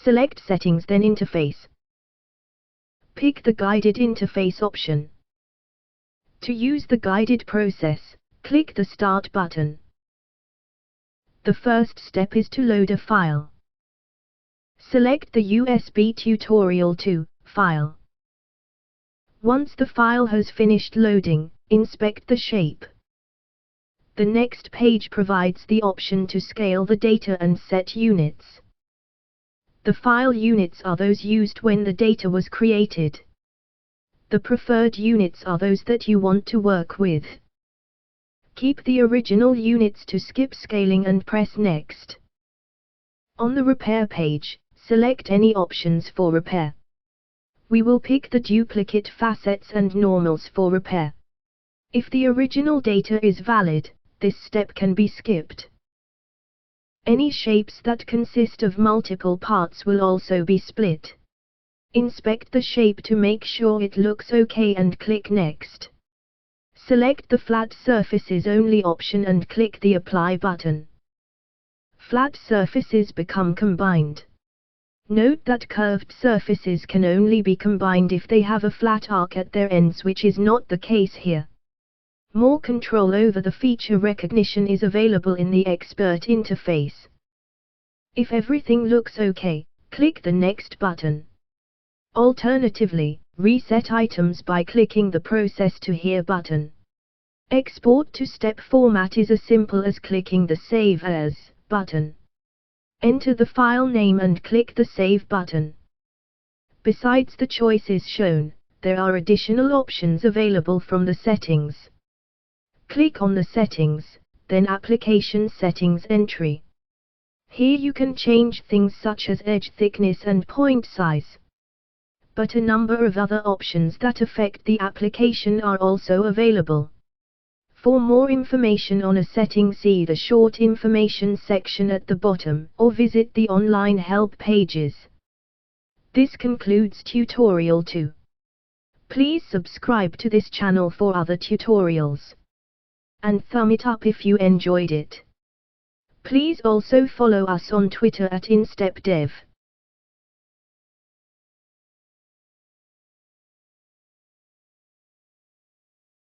Select Settings, then Interface. Pick the Guided Interface option. To use the guided process, click the Start button. The first step is to load a file. Select the USB Tutorial2 file. Once the file has finished loading, inspect the shape. The next page provides the option to scale the data and set units. The file units are those used when the data was created. The preferred units are those that you want to work with. Keep the original units to skip scaling and press Next. On the Repair page, select any options for repair. We will pick the duplicate facets and normals for repair. If the original data is valid, this step can be skipped. Any shapes that consist of multiple parts will also be split. Inspect the shape to make sure it looks okay and click Next. Select the Flat Surfaces Only option and click the Apply button. Flat surfaces become combined. Note that curved surfaces can only be combined if they have a flat arc at their ends, which is not the case here. More control over the feature recognition is available in the Expert interface. If everything looks okay, click the Next button. Alternatively, reset items by clicking the Process to Here button. Export to step format is as simple as clicking the Save As button. Enter the file name and click the Save button. Besides the choices shown, there are additional options available from the settings. Click on the Settings, then Application Settings Entry. Here you can change things such as edge thickness and point size. But a number of other options that affect the application are also available. For more information on a setting, see the short information section at the bottom or visit the online help pages. This concludes Tutorial 2. Please subscribe to this channel for other tutorials. And thumb it up if you enjoyed it. Please also follow us on Twitter at InStep Dev.